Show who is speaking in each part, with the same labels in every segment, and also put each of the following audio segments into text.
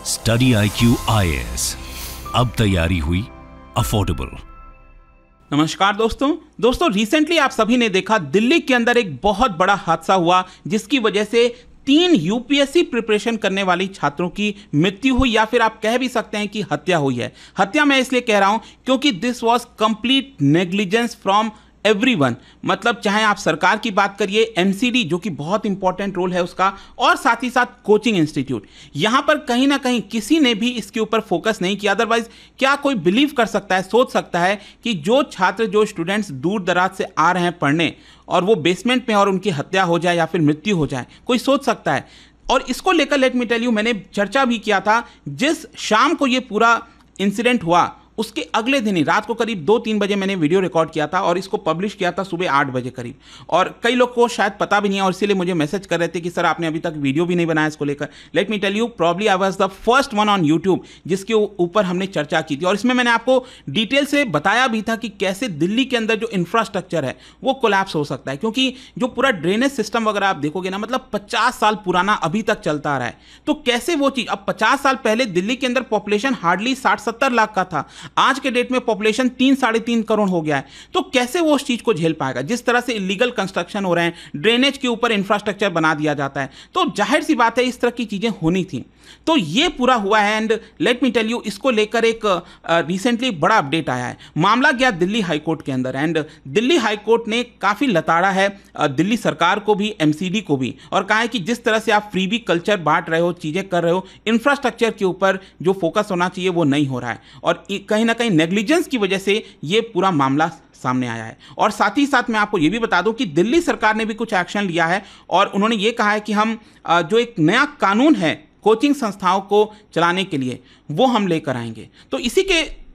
Speaker 1: Study IQ IAS, अब तैयारी हुई अफोर्डेबल।
Speaker 2: नमस्कार दोस्तों रिसेंटली आप सभी ने देखा दिल्ली के अंदर एक बहुत बड़ा हादसा हुआ जिसकी वजह से 3 यूपीएससी प्रिपरेशन करने वाली छात्रों की मृत्यु हुई, या फिर आप कह भी सकते हैं कि हत्या हुई है। हत्या मैं इसलिए कह रहा हूं क्योंकि this was complete negligence from everyone. मतलब चाहे आप सरकार की बात करिए, एमसीडी जो कि बहुत इंपॉर्टेंट रोल है उसका, और साथ ही साथ कोचिंग इंस्टीट्यूट, यहां पर कहीं ना कहीं किसी ने भी इसके ऊपर फोकस नहीं किया। अदरवाइज क्या कोई बिलीव कर सकता है, सोच सकता है कि जो छात्र जो स्टूडेंट्स दूर दराज से आ रहे हैं पढ़ने और वो बेसमेंट में और उनकी हत्या हो जाए या फिर मृत्यु हो जाए, कोई सोच सकता है? और इसको लेकर लेट मी टेल यू, मैंने चर्चा भी किया था। जिस शाम को ये पूरा इंसिडेंट हुआ उसके अगले दिन ही रात को करीब 2-3 बजे मैंने वीडियो रिकॉर्ड किया था और इसको पब्लिश किया था सुबह 8 बजे करीब। और कई लोग को शायद पता भी नहीं है और इसीलिए मुझे मैसेज कर रहे थे कि सर आपने अभी तक वीडियो भी नहीं बनाया इसको लेकर। Let me tell you, probably I was the first one on YouTube जिसके ऊपर हमने चर्चा की थी, और इसमें मैंने आपको डिटेल से बताया भी था कि कैसे दिल्ली के अंदर जो इंफ्रास्ट्रक्चर है वो कोलैप्स हो सकता है। क्योंकि जो पूरा ड्रेनेज सिस्टम वगैरह आप देखोगे ना, मतलब 50 साल पुराना अभी तक चलता आ रहा है। तो कैसे वो चीज़, अब 50 साल पहले दिल्ली के अंदर पॉपुलेशन हार्डली 60-70 लाख का था, आज के डेट में पॉपुलेशन 3-3.5 करोड़ हो गया है। तो कैसे वो उस चीज को झेल पाएगा? जिस तरह से इलीगल कंस्ट्रक्शन हो रहे हैं, ड्रेनेज के ऊपर इंफ्रास्ट्रक्चर बना दिया जाता है, तो जाहिर सी बात है इस तरह की चीजें होनी थी। तो ये पूरा हुआ है and let me tell you, इसको लेकर एक रिसेंटली बड़ा अपडेट आया है। मामला गया दिल्ली हाईकोर्ट के अंदर एंड दिल्ली हाईकोर्ट ने काफी लताड़ा है दिल्ली सरकार को भी, एमसीडी को भी, और कहा है कि जिस तरह से आप फ्रीबी कल्चर बांट रहे हो, चीजें कर रहे हो, इंफ्रास्ट्रक्चर के ऊपर जो फोकस होना चाहिए वो नहीं हो रहा है, और कहीं ना कहीं नेग्लिजेंस की वजह से ये पूरा मामला सामने आया है। और साथ ही साथ मैं आपको ये भी बता दूं कि दिल्ली सरकार ने भी कुछ एक्शन लिया है और उन्होंने ये कहा है कि हम जो एक नया कानून है कोचिंग संस्थाओं को चलाने के लिए वो हम लेकर आएंगे। तो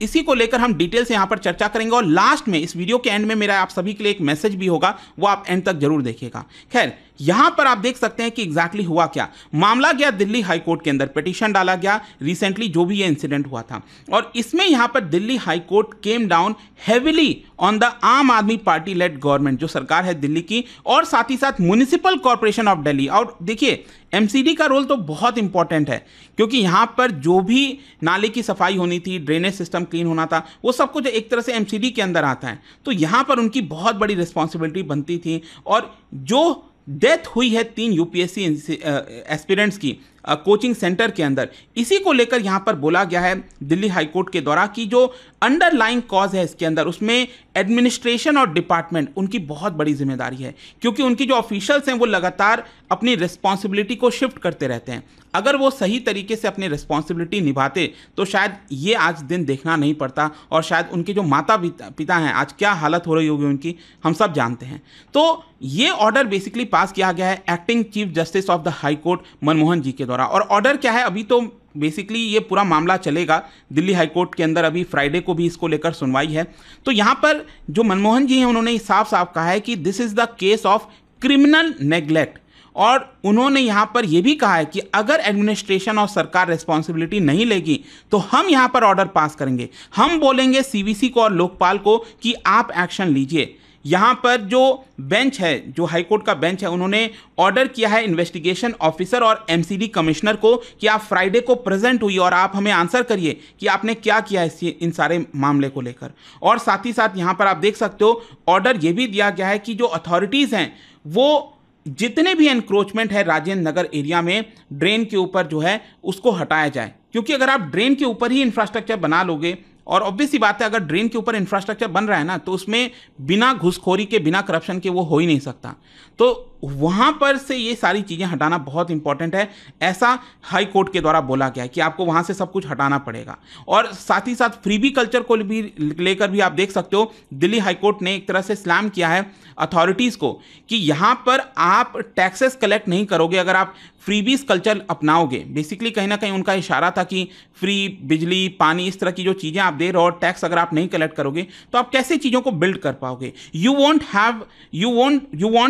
Speaker 2: इसी को लेकर हम डिटेल से यहां पर चर्चा करेंगे, और लास्ट में इस वीडियो के एंड में मेरा आप सभी के लिए एक मैसेज भी होगा, वो आप एंड तक जरूर देखिएगा। खैर, यहां पर आप देख सकते हैं कि एग्जैक्टली हुआ क्या। मामला गया दिल्ली हाईकोर्ट के अंदर, पिटीशन डाला गया रिसेंटली जो भी ये इंसिडेंट हुआ था, और इसमें यहां पर Delhi high court came down heavily on the आम आदमी पार्टी लेड गवर्नमेंट, जो सरकार है दिल्ली की, और साथ ही साथ म्युनिसिपल कॉर्पोरेशन ऑफ दिल्ली। और देखिए एमसीडी का रोल तो बहुत इंपॉर्टेंट है, क्योंकि यहां पर जो भी नाले की सफाई होनी थी, ड्रेनेज सिस्टम क्लीन होना था, वो सब कुछ एक तरह से एमसीडी के अंदर आता है। तो यहां पर उनकी बहुत बड़ी रिस्पॉन्सिबिलिटी बनती थी। और जो डेथ हुई है 3 यूपीएससी एस्पिरेंट्स की कोचिंग सेंटर के अंदर, इसी को लेकर यहां पर बोला गया है दिल्ली हाईकोर्ट के द्वारा कि जो अंडरलाइंग कॉज है इसके अंदर, उसमें एडमिनिस्ट्रेशन और डिपार्टमेंट, उनकी बहुत बड़ी जिम्मेदारी है, क्योंकि उनकी जो ऑफिशियल्स हैं वो लगातार अपनी रिस्पॉन्सिबिलिटी को शिफ्ट करते रहते हैं। अगर वो सही तरीके से अपनी रिस्पॉन्सिबिलिटी निभाते तो शायद ये आज दिन देखना नहीं पड़ता, और शायद उनके जो माता पिता हैं आज क्या हालत हो रही होगी उनकी, हम सब जानते हैं। तो ये ऑर्डर बेसिकली पास किया गया है acting chief justice of the high court Manmohan ji के द्वारा। और ऑर्डर क्या है, अभी तो बेसिकली ये पूरा मामला चलेगा दिल्ली हाई कोर्ट के अंदर, अभी फ्राइडे को भी इसको लेकर सुनवाई है। तो यहाँ पर जो मनमोहन जी हैं उन्होंने साफ साफ कहा है कि this is the case of criminal neglect, और उन्होंने यहां पर यह भी कहा है कि अगर एडमिनिस्ट्रेशन और सरकार रिस्पॉन्सिबिलिटी नहीं लेगी तो हम यहां पर ऑर्डर पास करेंगे, हम बोलेंगे सीवीसी को और लोकपाल को कि आप एक्शन लीजिए। यहां पर जो बेंच है, जो हाईकोर्ट का बेंच है, उन्होंने ऑर्डर किया है इन्वेस्टिगेशन ऑफिसर और एमसीडी कमिश्नर को कि आप फ्राइडे को प्रेजेंट हुई और आप हमें आंसर करिए कि आपने क्या किया इन सारे मामले को लेकर। और साथ ही साथ यहां पर आप देख सकते हो ऑर्डर यह भी दिया गया है कि जो अथॉरिटीज हैं वो जितने भी एनक्रोचमेंट है राजेंद्र नगर एरिया में ड्रेन के ऊपर जो है उसको हटाया जाए, क्योंकि अगर आप ड्रेन के ऊपर ही इंफ्रास्ट्रक्चर बना लोगे, और ऑब्वियस सी बात है अगर ड्रेन के ऊपर इंफ्रास्ट्रक्चर बन रहा है ना, तो उसमें बिना घुसखोरी के, बिना करप्शन के वो हो ही नहीं सकता। तो वहां पर से ये सारी चीजें हटाना बहुत इंपॉर्टेंट है, ऐसा हाई कोर्ट के द्वारा बोला गया है कि आपको वहां से सब कुछ हटाना पड़ेगा। और साथ ही साथ फ्रीबी कल्चर को भी लेकर भी आप देख सकते हो दिल्ली हाई कोर्ट ने एक तरह से स्लैम किया है अथॉरिटीज को कि यहां पर आप टैक्सेस कलेक्ट नहीं करोगे अगर आप फ्रीबीज कल्चर अपनाओगे। बेसिकली कहीं ना कहीं उनका इशारा था कि फ्री बिजली, पानी, इस तरह की जो चीजें आप दे रहे हो, टैक्स अगर आप नहीं कलेक्ट करोगे तो आप कैसे चीजों को बिल्ड कर पाओगे। You want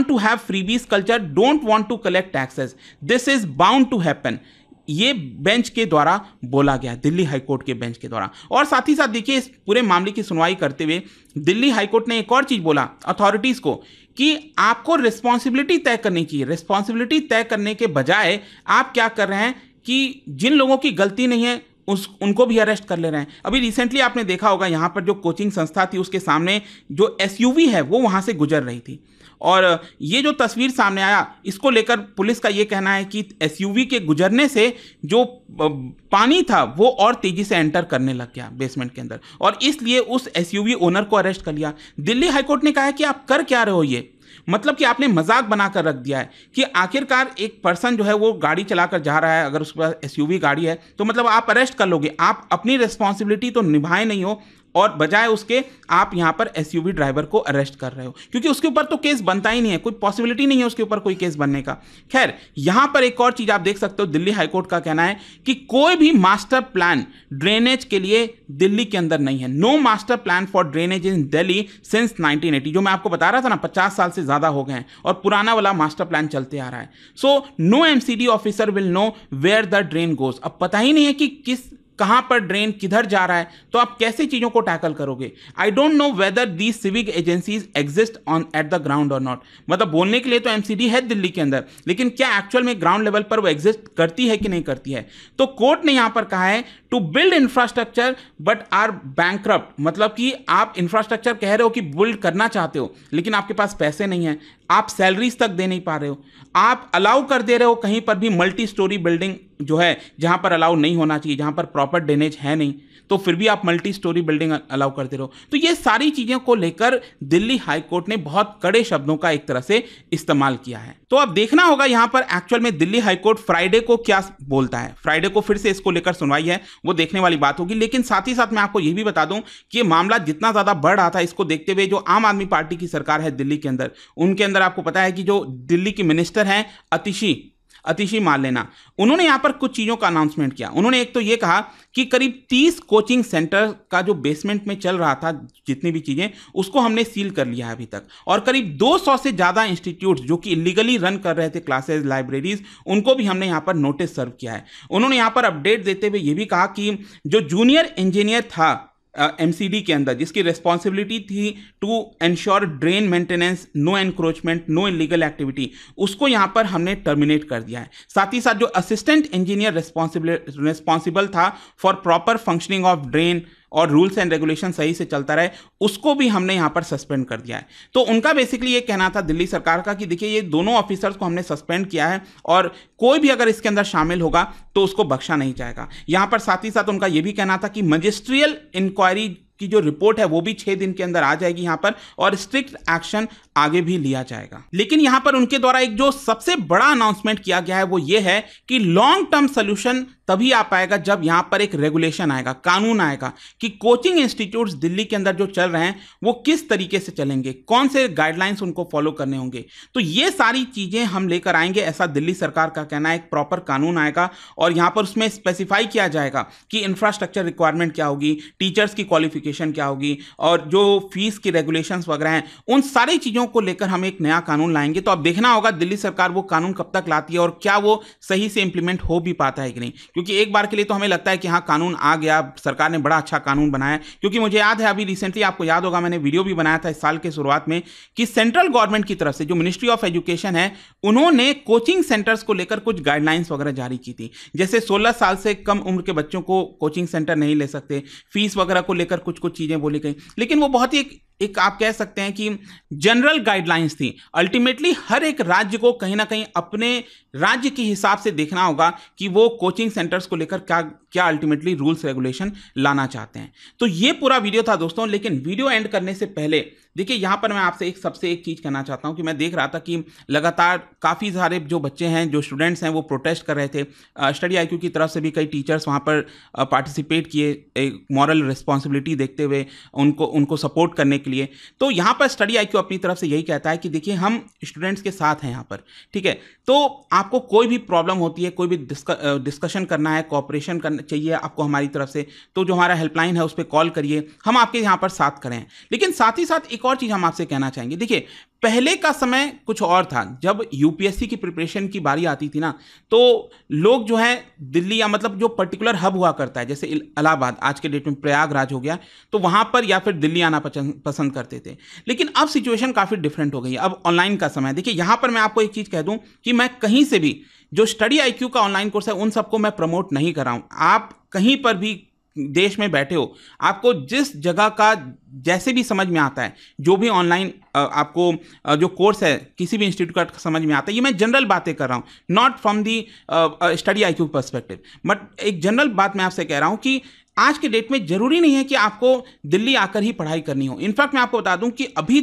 Speaker 2: to have freebies culture, don't want to collect taxes, this is bound to happen. ये बेंच के द्वारा बोला गया, दिल्ली हाईकोर्ट के बेंच के द्वारा। और साथ ही साथ देखिए इस पूरे मामले की सुनवाई करते हुए दिल्ली हाईकोर्ट ने एक और चीज बोला अथॉरिटीज को कि आपको रिस्पॉन्सिबिलिटी तय करनी चाहिए। रिस्पॉन्सिबिलिटी तय करने के बजाय आप क्या कर रहे हैं कि जिन लोगों की गलती नहीं है उनको भी अरेस्ट कर ले रहे हैं। अभी रिसेंटली आपने देखा होगा यहाँ पर जो कोचिंग संस्था थी उसके सामने जो एसयूवी है वो वहाँ से गुजर रही थी, और ये जो तस्वीर सामने आया इसको लेकर पुलिस का ये कहना है कि एसयूवी के गुजरने से जो पानी था वो और तेजी से एंटर करने लग गया बेसमेंट के अंदर, और इसलिए उस एसयूवी ओनर को अरेस्ट कर लिया। दिल्ली हाईकोर्ट ने कहा है कि आप कर क्या रहे हो, ये मतलब कि आपने मजाक बनाकर रख दिया है कि आखिरकार एक पर्सन जो है वो गाड़ी चलाकर जा रहा है, अगर उसके पास एसयूवी गाड़ी है तो मतलब आप अरेस्ट कर लोगे, आप अपनी रिस्पॉन्सिबिलिटी तो निभाए नहीं हो, और बजाय उसके आप यहां पर एसयूवी ड्राइवर को अरेस्ट कर रहे हो, क्योंकि उसके ऊपर तो केस बनता ही नहीं है, कोई पॉसिबिलिटी नहीं है उसके ऊपर कोई केस बनने का। खैर, यहां पर एक और चीज आप देख सकते हो, दिल्ली हाईकोर्ट का कहना है कि कोई भी मास्टर प्लान ड्रेनेज के लिए दिल्ली के अंदर नहीं है। No master plan for drainage in Delhi since 1980, जो मैं आपको बता रहा था ना 50 साल से ज्यादा हो गए हैं और पुराना वाला मास्टर प्लान चलते आ रहा है। So no MCD officer will know where the drain goes. अब पता ही नहीं है कि कहां पर ड्रेन किधर जा रहा है, तो आप कैसे चीजों को टैकल करोगे। I don't know whether these civic agencies exist on at the ground और नॉट। मतलब बोलने के लिए तो एमसीडी है दिल्ली के अंदर, लेकिन क्या एक्चुअल में ग्राउंड लेवल पर वो एग्जिस्ट करती है कि नहीं करती है। तो कोर्ट ने यहां पर कहा है to build infrastructure but are bankrupt, मतलब कि आप इंफ्रास्ट्रक्चर कह रहे हो कि बिल्ड करना चाहते हो लेकिन आपके पास पैसे नहीं है, आप सैलरीज तक दे नहीं पा रहे हो, आप अलाउ कर दे रहे हो कहीं पर भी मल्टी स्टोरी बिल्डिंग जो है जहां पर अलाउ नहीं होना चाहिए, जहां पर प्रॉपर ड्रेनेज है नहीं, तो फिर भी आप मल्टी स्टोरी बिल्डिंग अलाउ करते रहो। तो ये सारी चीजें को लेकर दिल्ली हाईकोर्ट ने बहुत कड़े शब्दों का एक तरह से इस्तेमाल किया है। तो अब देखना होगा यहां पर एक्चुअल में दिल्ली हाईकोर्ट फ्राइडे को क्या बोलता है। फ्राइडे को फिर से इसको लेकर सुनवाई है, वो देखने वाली बात होगी। लेकिन साथ ही साथ मैं आपको यह भी बता दूं कि ये मामला जितना ज्यादा बढ़ रहा था, इसको देखते हुए जो आम आदमी पार्टी की सरकार है दिल्ली के अंदर, उनके अंदर आपको पता है कि जो दिल्ली की मिनिस्टर हैं अतिशी मार्लेना, उन्होंने यहां पर कुछ चीजों का अनाउंसमेंट किया। उन्होंने एक तो यह कहा कि करीब 30 कोचिंग सेंटर का जो बेसमेंट में चल रहा था जितनी भी चीजें, उसको हमने सील कर लिया है अभी तक, और करीब 200 से ज्यादा इंस्टीट्यूट जो कि इलीगली रन कर रहे थे क्लासेस, लाइब्रेरीज, उनको भी हमने यहां पर नोटिस सर्व किया है। उन्होंने यहां पर अपडेट देते हुए यह भी कहा कि जो जूनियर इंजीनियर था एमसीडी के अंदर, जिसकी रिस्पॉन्सिबिलिटी थी to ensure drain maintenance, no encroachment, no illegal activity, उसको यहां पर हमने टर्मिनेट कर दिया है। साथ ही साथ जो असिस्टेंट इंजीनियर रिस्पॉन्सिबल था for proper functioning of drain और रूल्स एंड रेगुलेशन सही से चलता रहे, उसको भी हमने यहां पर सस्पेंड कर दिया है। तो उनका बेसिकली ये कहना था दिल्ली सरकार का कि देखिए ये दोनों ऑफिसर्स को हमने सस्पेंड किया है और कोई भी अगर इसके अंदर शामिल होगा तो उसको बख्शा नहीं जाएगा। यहां पर साथ ही साथ उनका यह भी कहना था कि मजिस्ट्रियल इंक्वायरी की जो रिपोर्ट है वो भी 6 दिन के अंदर आ जाएगी यहां पर, और स्ट्रिक्ट एक्शन आगे भी लिया जाएगा। लेकिन यहां पर उनके द्वारा एक जो सबसे बड़ा अनाउंसमेंट किया गया है वो ये है कि लॉन्ग टर्म सोल्यूशन तभी आ पाएगा जब यहां पर एक रेगुलेशन आएगा, कानून आएगा कि कोचिंग इंस्टीट्यूट्स दिल्ली के अंदर जो चल रहे हैं वो किस तरीके से चलेंगे, कौन से गाइडलाइंस उनको फॉलो करने होंगे। तो ये सारी चीजें हम लेकर आएंगे, ऐसा दिल्ली सरकार का कहना है। एक प्रॉपर कानून आएगा और यहां पर उसमें स्पेसिफाई किया जाएगा कि इंफ्रास्ट्रक्चर रिक्वायरमेंट क्या होगी, टीचर्स की क्वालिफिकेशन क्या होगी, और जो फीस की रेगुलेशंस वगैरह हैं, उन सारी चीजों को लेकर हम एक नया कानून लाएंगे। तो अब देखना होगा दिल्ली सरकार वो कानून कब तक लाती है और क्या वो सही से इंप्लीमेंट हो भी पाता है कि नहीं। क्योंकि एक बार के लिए तो हमें लगता है कि हाँ कानून आ गया, सरकार ने बड़ा अच्छा कानून बनाया। क्योंकि मुझे याद है अभी रिसेंटली, आपको याद होगा मैंने वीडियो भी बनाया था इस साल के शुरुआत में, कि सेंट्रल गवर्नमेंट की तरफ से जो मिनिस्ट्री ऑफ एजुकेशन है, उन्होंने कोचिंग सेंटर्स को लेकर कुछ गाइडलाइंस वगैरह जारी की थी। जैसे 16 साल से कम उम्र के बच्चों को कोचिंग सेंटर नहीं ले सकते, फीस वगैरह को लेकर कुछ कुछ चीजें बोली गई। लेकिन वो बहुत ही एक आप कह सकते हैं कि जनरल गाइडलाइंस थी। अल्टीमेटली हर एक राज्य को कहीं ना कहीं अपने राज्य के हिसाब से देखना होगा कि वो कोचिंग सेंटर्स को लेकर क्या अल्टीमेटली रूल्स रेगुलेशन लाना चाहते हैं। तो ये पूरा वीडियो था दोस्तों। लेकिन वीडियो एंड करने से पहले देखिए यहां पर मैं आपसे सबसे एक चीज कहना चाहता हूं कि मैं देख रहा था कि लगातार काफी सारे जो बच्चे हैं, जो स्टूडेंट्स हैं, वो प्रोटेस्ट कर रहे थे। स्टडी आईक्यू की तरफ से भी कई टीचर्स वहां पर पार्टिसिपेट किए, एक मॉरल रिस्पॉन्सिबिलिटी देखते हुए उनको सपोर्ट करने के लिए। तो यहां पर स्टडी आईक्यू अपनी तरफ से यही कहता है कि देखिए हम स्टूडेंट्स के साथ हैं यहां पर, ठीक है। तो आपको कोई भी प्रॉब्लम होती है, कोई भी डिस्कशन करना है, कोऑपरेशन करना चाहिए आपको हमारी तरफ से, तो जो हमारा हेल्पलाइन है उस पर कॉल करिए, हम आपके यहां पर साथ करें। लेकिन साथ ही साथ एक और चीज हम आपसे कहना चाहेंगे। देखिए पहले का समय कुछ और था। जब यूपीएससी की प्रिपरेशन की बारी आती थी ना, तो लोग जो है दिल्ली या मतलब जो पर्टिकुलर हब हुआ करता है, जैसे इलाहाबाद, आज के डेट में प्रयागराज हो गया, तो वहाँ पर या फिर दिल्ली आना पसंद करते थे। लेकिन अब सिचुएशन काफ़ी डिफरेंट हो गई है। अब ऑनलाइन का समय, देखिए यहाँ पर मैं आपको एक चीज़ कह दूँ कि मैं कहीं से भी जो स्टडी IQ का ऑनलाइन कोर्स है उन सबको मैं प्रमोट नहीं कर रहा हूँ। आप कहीं पर भी देश में बैठे हो, आपको जिस जगह का जैसे भी समझ में आता है, जो भी ऑनलाइन आपको जो कोर्स है किसी भी इंस्टीट्यूट का समझ में आता है, ये मैं जनरल बातें कर रहा हूँ, not from the study IQ perspective, but एक जनरल बात मैं आपसे कह रहा हूँ कि आज के डेट में जरूरी नहीं है कि आपको दिल्ली आकर ही पढ़ाई करनी हो। इनफैक्ट मैं आपको बता दूं कि अभी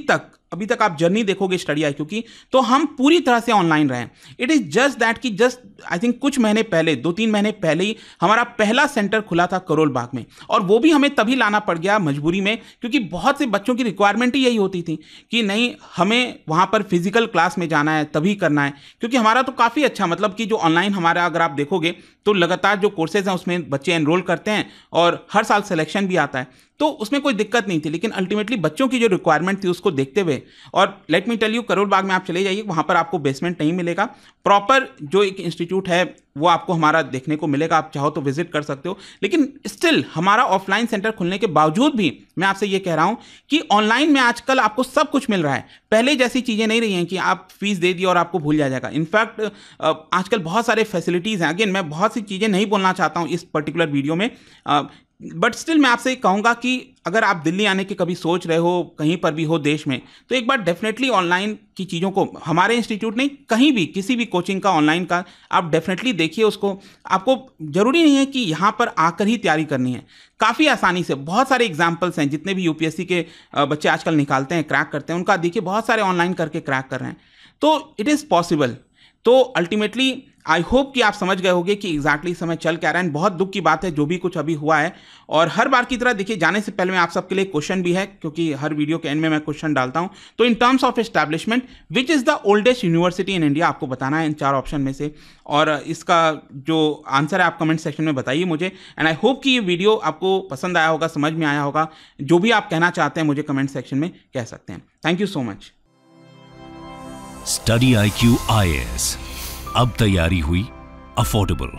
Speaker 2: तक आप जर्नी देखोगे स्टडी IQ की, तो हम पूरी तरह से ऑनलाइन रहे। इट इज जस्ट दैट कि आई थिंक कुछ महीने पहले, 2-3 महीने पहले ही हमारा पहला सेंटर खुला था करोल बाग में, और वो भी हमें तभी लाना पड़ गया मजबूरी में, क्योंकि बहुत से बच्चों की रिक्वायरमेंट ही यही होती थी कि नहीं, हमें वहाँ पर फिजिकल क्लास में जाना है, तभी करना है। क्योंकि हमारा तो काफ़ी अच्छा, मतलब कि जो ऑनलाइन हमारा अगर आप देखोगे तो लगातार जो कोर्सेज हैं उसमें बच्चे एनरोल करते हैं और हर साल सिलेक्शन भी आता है, तो उसमें कोई दिक्कत नहीं थी। लेकिन अल्टीमेटली बच्चों की जो रिक्वायरमेंट थी उसको देखते हुए, और let me tell you, Karol Bagh में आप चले जाइए, वहाँ पर आपको बेसमेंट नहीं मिलेगा, प्रॉपर जो एक इंस्टीट्यूट है वो आपको हमारा देखने को मिलेगा, आप चाहो तो विजिट कर सकते हो। लेकिन स्टिल हमारा ऑफलाइन सेंटर खुलने के बावजूद भी मैं आपसे ये कह रहा हूँ कि ऑनलाइन में आजकल आपको सब कुछ मिल रहा है। पहले जैसी चीज़ें नहीं रही हैं कि आप फीस दे दी और आपको भूल जाएगा। इनफैक्ट आजकल बहुत सारे फैसिलिटीज़ हैं। अगेन, मैं बहुत सी चीज़ें नहीं बोलना चाहता हूँ इस पर्टिकुलर वीडियो में, बट स्टिल मैं आपसे कहूँगा कि अगर आप दिल्ली आने की कभी सोच रहे हो, कहीं पर भी हो देश में, तो एक बार डेफिनेटली ऑनलाइन की चीज़ों को, हमारे इंस्टीट्यूट नहीं, कहीं भी किसी भी कोचिंग का ऑनलाइन का आप डेफिनेटली देखिए उसको। आपको ज़रूरी नहीं है कि यहाँ पर आकर ही तैयारी करनी है, काफ़ी आसानी से बहुत सारे एग्जाम्पल्स हैं, जितने भी यूपीएससी के बच्चे आजकल निकालते हैं, क्रैक करते हैं, उनका देखिए बहुत सारे ऑनलाइन करके क्रैक कर रहे हैं, तो इट इज़ पॉसिबल। तो अल्टीमेटली आई होप कि आप समझ गए होंगे कि एग्जैक्टली समय चल क्या रहा है। बहुत दुख की बात है जो भी कुछ अभी हुआ है, और हर बार की तरह देखिए जाने से पहले मैं आप सबके लिए क्वेश्चन भी है, क्योंकि हर वीडियो के एंड में मैं क्वेश्चन डालता हूं। तो in terms of establishment, which is the oldest university in India, आपको बताना है इन 4 ऑप्शन में से, और इसका जो आंसर है आप कमेंट सेक्शन में बताइए मुझे। एंड आई होप कि ये वीडियो आपको पसंद आया होगा, समझ में आया होगा। जो भी आप कहना चाहते हैं मुझे कमेंट सेक्शन में कह सकते हैं। Thank you so much.
Speaker 1: Study IQ IAS, अब तैयारी हुई अफोर्डेबल।